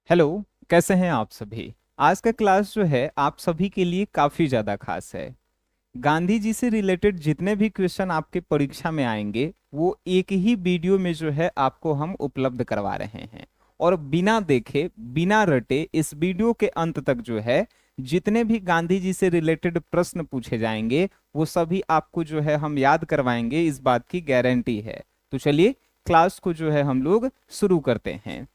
Hello. कैसे हैं आप सभी। आज का क्लास जो है आप सभी के लिए काफी ज्यादा खास है। गांधी जी से रिलेटेड जितने भी क्वेश्चन आपके परीक्षा में आएंगे वो एक ही वीडियो में जो है आपको हम उपलब्ध करवा रहे हैं। और बिना देखे बिना रटे इस वीडियो के अंत तक जो है जितने भी गांधी जी से रिलेटेड प्रश्न पूछे जाएंगे वो सभी आपको जो है हम याद करवाएंगे, इस बात की गारंटी है। तो चलिए क्लास को जो है हम लोग शुरू करते हैं।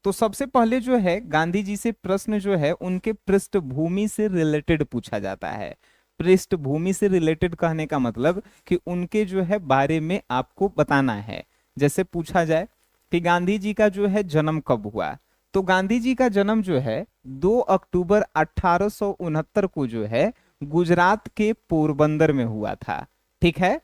तो सबसे पहले जो है गांधी जी से प्रश्न जो है उनके पृष्ठभूमि से रिलेटेड पूछा जाता है। पृष्ठभूमि से रिलेटेड कहने का मतलब कि उनके जो है बारे में आपको बताना है। जैसे पूछा जाए कि गांधी जी का जो है जन्म कब हुआ, तो गांधी जी का जन्म जो है 2 अक्टूबर 1869 को जो है गुजरात के पोरबंदर में हुआ था। ठीक है।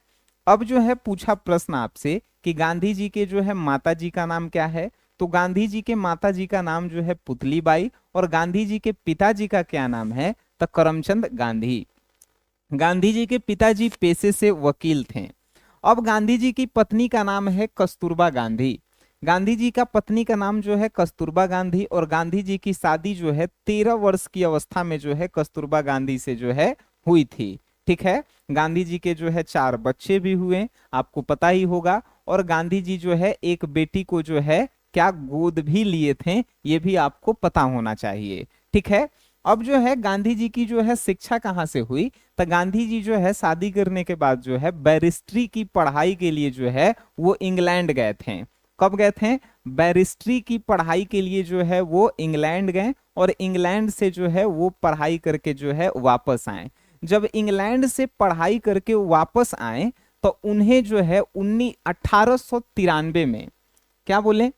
अब जो है पूछा प्रश्न आपसे कि गांधी जी के जो है माता जी का नाम क्या है, तो गांधी जी के माता जी का नाम जो है पुतलीबाई और गांधी जी के पिताजी का क्या नाम है, तो करमचंद गांधी। गांधी जी के पिताजी पेशे से वकील थे। अब गांधी जी की पत्नी का नाम है कस्तूरबा गांधी। गांधी जी का पत्नी का नाम जो है कस्तूरबा गांधी और गांधी जी की शादी जो है 13 वर्ष की अवस्था में जो है कस्तूरबा गांधी से जो है हुई थी। ठीक है। गांधी जी के जो है 4 बच्चे भी हुए, आपको पता ही होगा। और गांधी जी जो है एक बेटी को जो है क्या गोद भी लिए थे, ये भी आपको पता होना चाहिए। ठीक है। अब जो है गांधी जी की जो है शिक्षा कहाँ से हुई, तो गांधी जी जो है शादी करने के बाद जो है बैरिस्ट्री की पढ़ाई के लिए जो है वो इंग्लैंड गए थे। कब गए थे? बैरिस्ट्री की पढ़ाई के लिए जो है वो इंग्लैंड गए और इंग्लैंड से जो है वो पढ़ाई करके जो है वापस आए। जब इंग्लैंड से पढ़ाई करके वापस आए तो उन्हें जो है 1893 में, क्या बोले,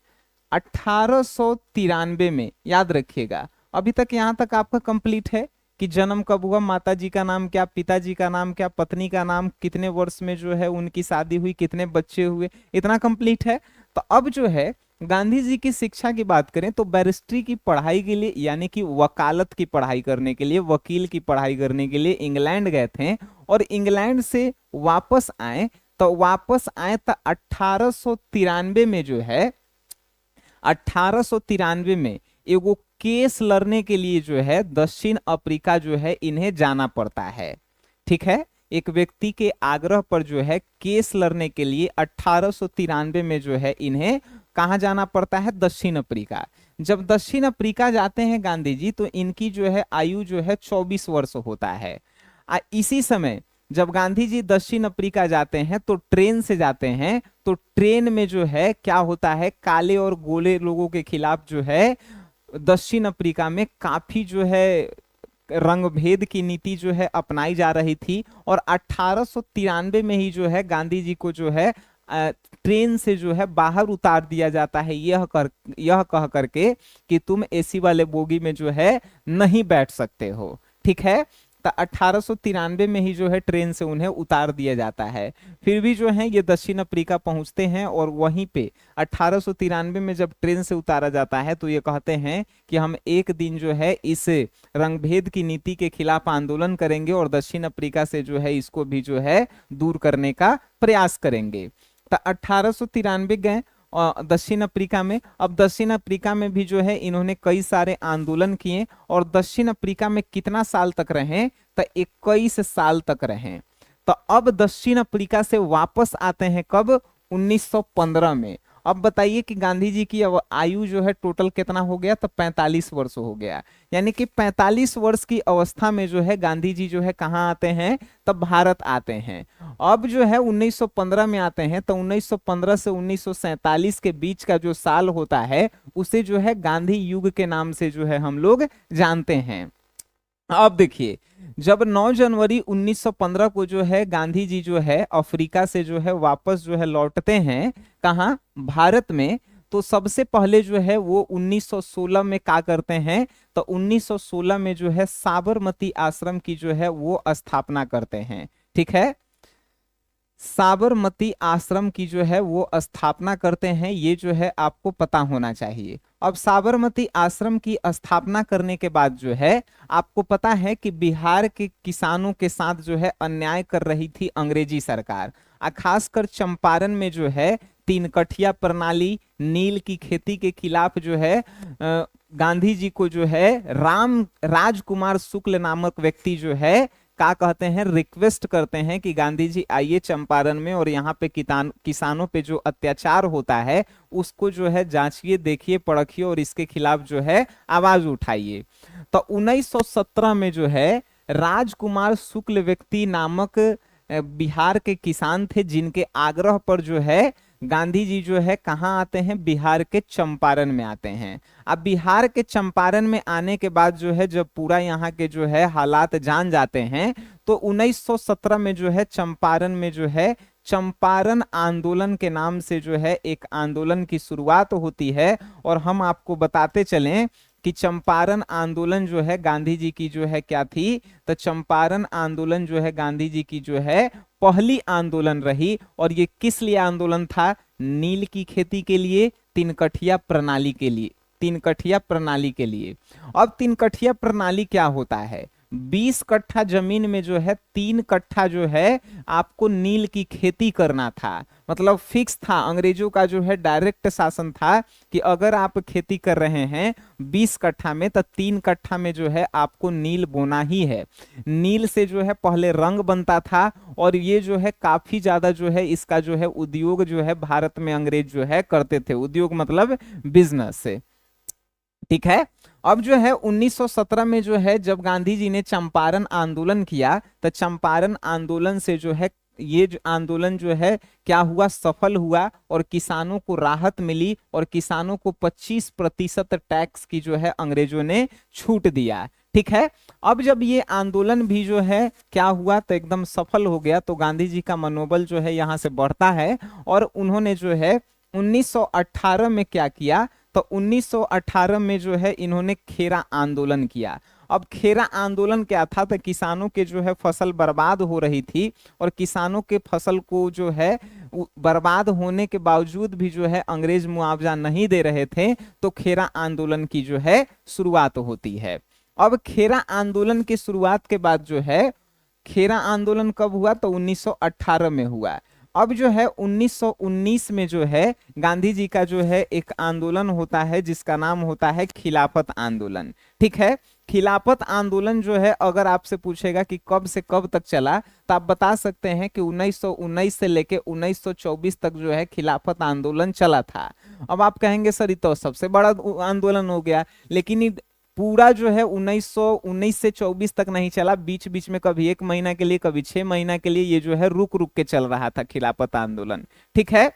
1893 में, याद रखिएगा। अभी तक यहां तक आपका कंप्लीट है कि जन्म कब हुआ, माता जी का नाम क्या, पिताजी का नाम क्या, पत्नी का नाम, कितने वर्ष में जो है उनकी शादी हुई, कितने बच्चे हुए, इतना कंप्लीट है। तो अब जो है गांधी जी की शिक्षा की बात करें तो बैरिस्ट्री की पढ़ाई के लिए यानी कि वकालत की पढ़ाई करने के लिए, वकील की पढ़ाई करने के लिए इंग्लैंड गए थे और इंग्लैंड से वापस आए। तो वापस आए तो 1893 में जो है 1893 में एगो केस लड़ने के लिए जो है दक्षिण अफ्रीका जो है इन्हें जाना पड़ता है। ठीक है। एक व्यक्ति के आग्रह पर जो है केस लड़ने के लिए 1893 में जो है इन्हें कहाँ जाना पड़ता है, दक्षिण अफ्रीका। जब दक्षिण अफ्रीका जाते हैं गांधी जी तो इनकी जो है आयु जो है 24 वर्ष होता है। इसी समय जब गांधी जी दक्षिण अफ्रीका जाते हैं तो ट्रेन से जाते हैं, तो ट्रेन में जो है क्या होता है, काले और गोले लोगों के खिलाफ जो है दक्षिण अफ्रीका में काफी जो है रंगभेद की नीति जो है अपनाई जा रही थी। और 1893 में ही जो है गांधी जी को जो है ट्रेन से जो है बाहर उतार दिया जाता है, यह कह करके कि तुम एसी वाले बोगी में जो है नहीं बैठ सकते हो। ठीक है। तो 1893 में ही जो है ट्रेन से उन्हें उतार दिया जाता है। फिर भी जो है ये दक्षिण अफ्रीका पहुंचते हैं और वहीं पे 1893 में जब ट्रेन से उतारा जाता है तो ये कहते हैं कि हम एक दिन जो है इस रंगभेद की नीति के खिलाफ आंदोलन करेंगे और दक्षिण अफ्रीका से जो है इसको भी जो है दूर करने का प्रयास करेंगे। तो 1893 गए दक्षिण अफ्रीका में। अब दक्षिण अफ्रीका में भी जो है इन्होंने कई सारे आंदोलन किए और दक्षिण अफ्रीका में कितना साल तक रहे, तो 21 साल तक रहे। तो अब दक्षिण अफ्रीका से वापस आते हैं कब, 1915 में। अब बताइए कि गांधी जी की आयु जो है टोटल कितना हो गया, तो 45 वर्ष हो गया। यानी कि 45 वर्ष की अवस्था में जो है गांधी जी जो है कहाँ आते हैं, तब भारत आते हैं। अब जो है 1915 में आते हैं तो 1915 से 1947 के बीच का जो साल होता है उसे जो है गांधी युग के नाम से जो है हम लोग जानते हैं। अब देखिए, जब 9 जनवरी 1915 को जो है गांधी जी जो है अफ्रीका से जो है वापस जो है लौटते हैं, कहाँ, भारत में। तो सबसे पहले जो है वो 1916 में क्या करते हैं, तो 1916 में जो है साबरमती आश्रम की जो है वो स्थापना करते हैं। ठीक है। साबरमती आश्रम की जो है वो स्थापना करते हैं, ये जो है आपको पता होना चाहिए। अब साबरमती आश्रम की स्थापना करने के बाद जो है आपको पता है कि बिहार के किसानों के साथ जो है अन्याय कर रही थी अंग्रेजी सरकार। खासकर चंपारण में जो है तीन कठिया प्रणाली, नील की खेती के खिलाफ जो है गांधी जी को जो है राजकुमार शुक्ल नामक व्यक्ति जो है क्या कहते हैं, रिक्वेस्ट करते हैं कि गांधी जी आइए चंपारण में और यहाँ पे किसानों पे जो अत्याचार होता है उसको जो है जांचिए, देखिए, परखिए और इसके खिलाफ जो है आवाज उठाइए। तो 1917 में जो है राजकुमार शुक्ल व्यक्ति नामक बिहार के किसान थे, जिनके आग्रह पर जो है गांधी जी जो है कहाँ आते हैं, बिहार के चंपारण में आते हैं। अब बिहार के चंपारण में आने के बाद जो है जब पूरा यहाँ के जो है हालात जान जाते हैं तो 1917 में जो है चंपारण में जो है चंपारण आंदोलन के नाम से जो है एक आंदोलन की शुरुआत होती है। और हम आपको बताते चलें कि चंपारण आंदोलन जो है गांधी जी की जो है क्या थी, तो चंपारण आंदोलन जो है गांधी जी की जो है पहली आंदोलन रही। और ये किस लिए आंदोलन था, नील की खेती के लिए, तीन कठिया प्रणाली के लिए, तीन कठिया प्रणाली के लिए। अब तीन कठिया प्रणाली क्या होता है, 20 कट्ठा जमीन में जो है 3 कट्ठा जो है आपको नील की खेती करना था। मतलब फिक्स था, अंग्रेजों का जो है डायरेक्ट शासन था कि अगर आप खेती कर रहे हैं 20 कट्ठा में तो 3 कट्ठा में जो है आपको नील बोना ही है। नील से जो है पहले रंग बनता था और ये जो है काफी ज्यादा जो है इसका जो है उद्योग जो है भारत में अंग्रेज जो है करते थे, उद्योग मतलब बिजनेस से, ठीक है। अब जो है 1917 में जो है जब गांधी जी ने चंपारण आंदोलन किया तो चंपारण आंदोलन से जो है ये जो आंदोलन जो है क्या हुआ, सफल हुआ और किसानों को राहत मिली और किसानों को 25% टैक्स की जो है अंग्रेजों ने छूट दिया, ठीक है। अब जब ये आंदोलन भी जो है क्या हुआ तो एकदम सफल हो गया तो गांधी जी का मनोबल जो है यहाँ से बढ़ता है और उन्होंने जो है 1918 में क्या किया, तो 1918 में जो है इन्होंने खेरा आंदोलन किया। अब खेरा आंदोलन क्या था, तो किसानों के जो है फसल बर्बाद हो रही थी और किसानों के फसल को जो है बर्बाद होने के बावजूद भी जो है अंग्रेज मुआवजा नहीं दे रहे थे, तो खेरा आंदोलन की जो है शुरुआत होती है। अब खेरा आंदोलन की शुरुआत के बाद जो है खेरा आंदोलन कब हुआ, तो 1918 में हुआ। अब जो है 1919 में जो है गांधी जी का जो है एक आंदोलन होता है जिसका नाम होता है खिलाफत आंदोलन, ठीक है। खिलाफत आंदोलन जो है अगर आपसे पूछेगा कि कब से कब तक चला तो आप बता सकते हैं कि 1919 से लेके 1924 तक जो है खिलाफत आंदोलन चला था। अब आप कहेंगे सर ये तो सबसे बड़ा आंदोलन हो गया, लेकिन पूरा जो है 1919 से 24 तक नहीं चला, बीच बीच में कभी 1 महीना के लिए कभी 6 महीना के लिए ये जो है रुक रुक के चल रहा था खिलाफत आंदोलन, ठीक है।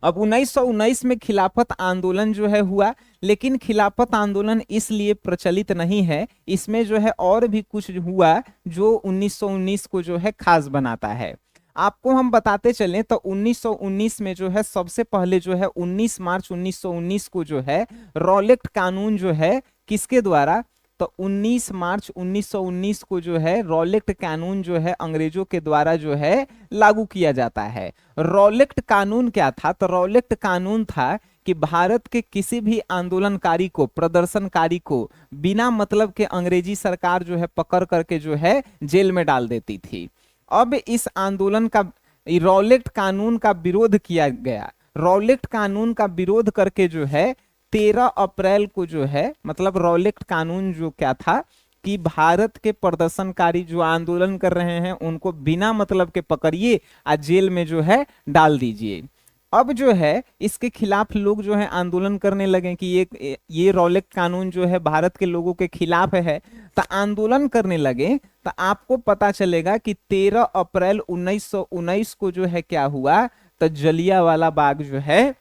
अब 1919 में खिलाफत आंदोलन जो है हुआ, लेकिन खिलाफत आंदोलन इसलिए प्रचलित नहीं है, इसमें जो है और भी कुछ हुआ जो 1919 को जो है खास बनाता है। आपको हम बताते चलें तो 1919 में जो है सबसे पहले जो है 19 मार्च 1919 को जो है रॉलेट कानून जो है किसके द्वारा, तो 19 मार्च 1919 को जो है रॉलेट कानून जो है अंग्रेजों के द्वारा जो है लागू किया जाता है। रॉलेट कानून क्या था, तो रॉलेट कानून था कि भारत के किसी भी आंदोलनकारी को, प्रदर्शनकारी को बिना मतलब के अंग्रेजी सरकार जो है पकड़ करके जो है जेल में डाल देती थी। अब इस आंदोलन का, रॉलेट कानून का विरोध किया गया। रॉलेट कानून का विरोध करके जो है 13 अप्रैल को जो है, मतलब रॉलेट कानून जो क्या था कि भारत के प्रदर्शनकारी जो आंदोलन कर रहे हैं उनको बिना मतलब के पकड़िए और जेल में जो है डाल दीजिए। अब जो है इसके खिलाफ लोग जो है आंदोलन करने लगे कि ये रॉलेट कानून जो है भारत के लोगों के खिलाफ है, तो आंदोलन करने लगे। तो आपको पता चलेगा कि 13 अप्रैल 1919 को जो है क्या हुआ, तो जलियांवाला बाग जो है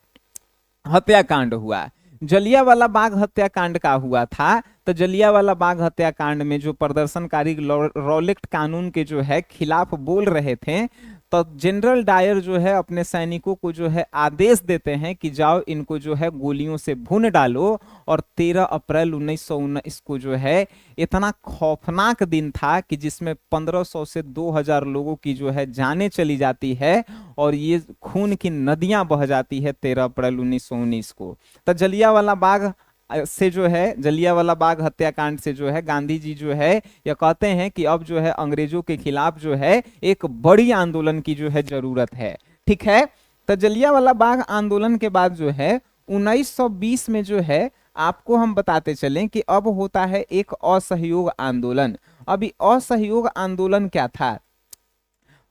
हत्याकांड हुआ। जलियांवाला बाग हत्याकांड का हुआ था, तो जलियांवाला बाग हत्याकांड में जो प्रदर्शनकारी रॉलेट कानून के जो है खिलाफ बोल रहे थे, तो जनरल डायर जो है अपने सैनिकों को जो है आदेश देते हैं कि जाओ इनको जो है गोलियों से भून डालो। और 13 अप्रैल 1919 को जो है इतना खौफनाक दिन था कि जिसमें 1500 से 2000 लोगों की जो है जानें चली जाती है और ये खून की नदियां बह जाती है 13 अप्रैल 1919 को। तो जलियांवाला बाग से जो है, जलियांवाला बाग हत्याकांड से जो है गांधी जी जो है ये कहते हैं कि अब जो है अंग्रेजों के खिलाफ जो है एक बड़ी आंदोलन की जो है जरूरत है, ठीक है। तो जलियांवाला बाग आंदोलन के बाद जो है 1920 में जो है आपको हम बताते चलें कि अब होता है एक असहयोग आंदोलन। अभी असहयोग आंदोलन क्या था?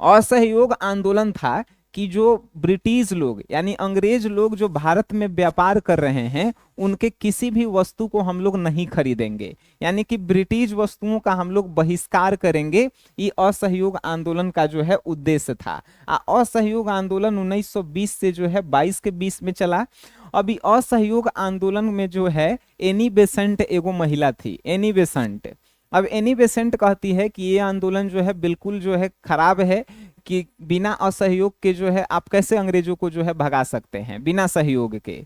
असहयोग आंदोलन था कि जो ब्रिटिश लोग यानी अंग्रेज लोग जो भारत में व्यापार कर रहे हैं उनके किसी भी वस्तु को हम लोग नहीं खरीदेंगे, यानी कि ब्रिटिश वस्तुओं का हम लोग बहिष्कार करेंगे। ये असहयोग आंदोलन का जो है उद्देश्य था। असहयोग आंदोलन 1920 से जो है 22 के बीच में चला। अभी असहयोग आंदोलन में जो है एनी बेसेंट एगो महिला थी, एनी बेसेंट। अब एनी बेसेंट कहती है कि ये आंदोलन जो है बिल्कुल जो है खराब है, कि बिना असहयोग के जो है आप कैसे अंग्रेजों को जो है भगा सकते हैं बिना सहयोग के।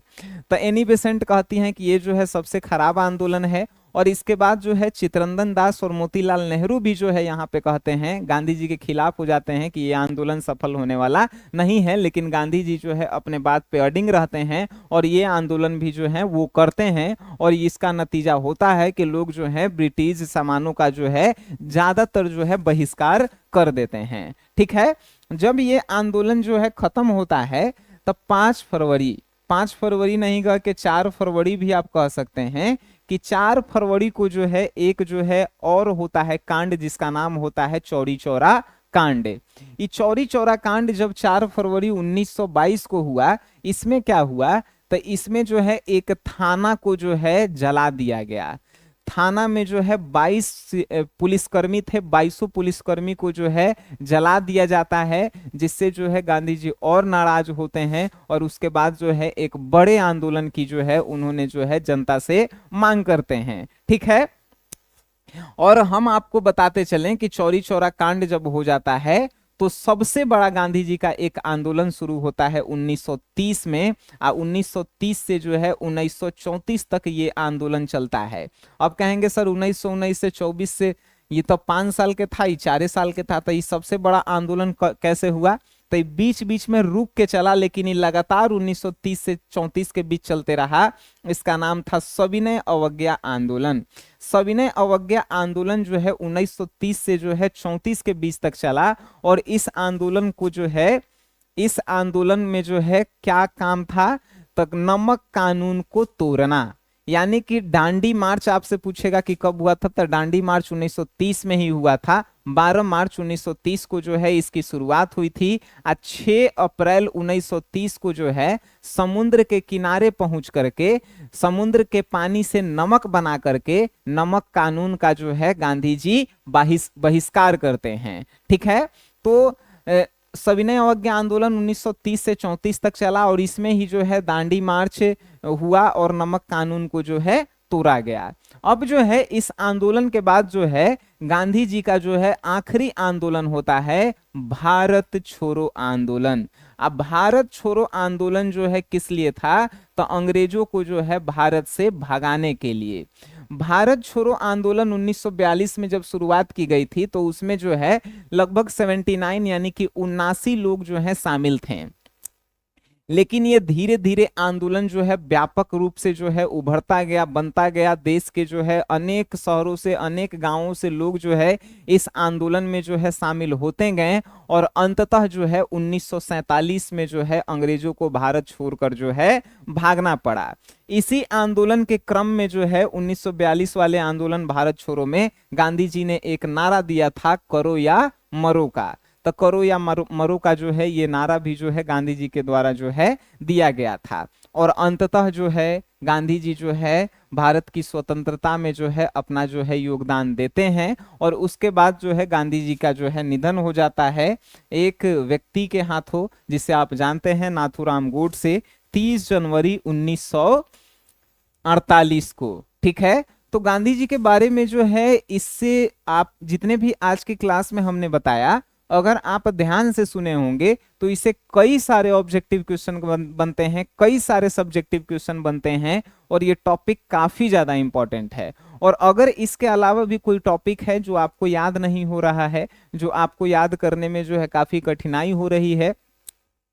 तो एनी बेसेंट कहती हैं कि ये जो है सबसे खराब आंदोलन है। और इसके बाद जो है चित्तरंजन दास और मोतीलाल नेहरू भी जो है यहाँ पे कहते हैं, गांधी जी के खिलाफ हो जाते हैं कि ये आंदोलन सफल होने वाला नहीं है। लेकिन गांधी जी जो है अपने बात पे अडिग रहते हैं और ये आंदोलन भी जो है वो करते हैं। और इसका नतीजा होता है कि लोग जो है ब्रिटिश सामानों का जो है ज्यादातर जो है बहिष्कार कर देते हैं। ठीक है, जब ये आंदोलन जो है खत्म होता है तब 5 फरवरी नहीं कह के 4 फरवरी भी आप कह सकते हैं कि 4 फरवरी को जो है एक जो है और होता है कांड जिसका नाम होता है चौरी चौरा कांड। ये चौरी चौरा कांड जब 4 फरवरी 1922 को हुआ, इसमें क्या हुआ? तो इसमें जो है एक थाना को जो है जला दिया गया। थाना में जो है 22 पुलिसकर्मी थे, 22 पुलिसकर्मी को जो है जला दिया जाता है, जिससे जो है गांधी जी और नाराज होते हैं। और उसके बाद जो है एक बड़े आंदोलन की जो है उन्होंने जो है जनता से मांग करते हैं। ठीक है, और हम आपको बताते चलें कि चौरी चौरा कांड जब हो जाता है तो सबसे बड़ा गांधी जी का एक आंदोलन शुरू होता है 1930 में। 1930 से जो है 1934 तक ये आंदोलन चलता है। अब कहेंगे सर 1919 से 24 से ये तो 5 साल के था, ये 4 साल के था, तो ये सबसे बड़ा आंदोलन कैसे हुआ? तो ये बीच बीच में रुक के चला, लेकिन ये लगातार 1930 से 34 के बीच चलते रहा। इसका नाम था सविनय अवज्ञा आंदोलन। सविनय अवज्ञा आंदोलन जो है 1930 से जो है 34 के बीच तक चला। और इस आंदोलन को जो है, इस आंदोलन में जो है क्या काम था? तक नमक कानून को तोड़ना, यानी कि डांडी मार्च आपसे पूछेगा कि कब हुआ था, तो डांडी मार्च 1930 में ही हुआ था। 12 मार्च 1930 को जो है इसकी शुरुआत हुई थी। 6 अप्रैल 1930 को जो है समुद्र के किनारे पहुंच करके समुद्र के पानी से नमक बना करके नमक कानून का जो है गांधी जी बहिष्कार करते हैं। ठीक है, तो सविनय अवज्ञा आंदोलन 1930 से 34 तक चला और इसमें ही जो है दांडी मार्च हुआ और नमक कानून को जो है तोड़ा गया। अब जो है इस आंदोलन के बाद जो है गांधी जी का जो है आखिरी आंदोलन होता है भारत छोड़ो आंदोलन। अब भारत छोड़ो आंदोलन जो है किस लिए था? तो अंग्रेजों को जो है भारत से भगाने के लिए। भारत छोड़ो आंदोलन 1942 में जब शुरुआत की गई थी तो उसमें जो है लगभग 79 यानी कि 79 लोग जो है शामिल थे। लेकिन ये धीरे धीरे आंदोलन जो है व्यापक रूप से जो है उभरता गया, बनता गया। देश के जो है अनेक शहरों से, अनेक गांवों से लोग जो है इस आंदोलन में जो है शामिल होते गए और अंततः जो है 1947 में जो है अंग्रेजों को भारत छोड़कर जो है भागना पड़ा। इसी आंदोलन के क्रम में जो है 1942 वाले आंदोलन भारत छोड़ो में गांधी जी ने एक नारा दिया था, करो या मरो का। तो करो या मरो का जो है ये नारा भी जो है गांधी जी के द्वारा जो है दिया गया था। और अंततः जो है गांधी जी जो है भारत की स्वतंत्रता में जो है अपना जो है योगदान देते हैं। और उसके बाद जो है गांधी जी का जो है निधन हो जाता है एक व्यक्ति के हाथों, जिसे आप जानते हैं नाथूराम गोडसे, 30 जनवरी 1948 को। ठीक है, तो गांधी जी के बारे में जो है इससे आप जितने भी आज की क्लास में हमने बताया, अगर आप ध्यान से सुने होंगे तो इससे कई सारे ऑब्जेक्टिव क्वेश्चन बनते हैं, कई सारे सब्जेक्टिव क्वेश्चन बनते हैं और ये टॉपिक काफी ज्यादा इंपॉर्टेंट है। और अगर इसके अलावा भी कोई टॉपिक है जो आपको याद नहीं हो रहा है, जो आपको याद करने में जो है काफी कठिनाई हो रही है,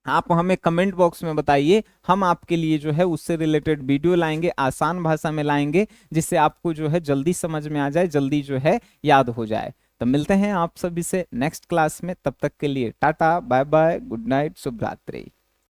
आप हमें कमेंट बॉक्स में बताइए। हम आपके लिए जो है उससे रिलेटेड वीडियो लाएंगे, आसान भाषा में लाएंगे, जिससे आपको जो है जल्दी समझ में आ जाए, जल्दी जो है याद हो जाए। तो मिलते हैं आप सभी से नेक्स्ट क्लास में। तब तक के लिए tata, bye bye, good night, शुभ रात्रि।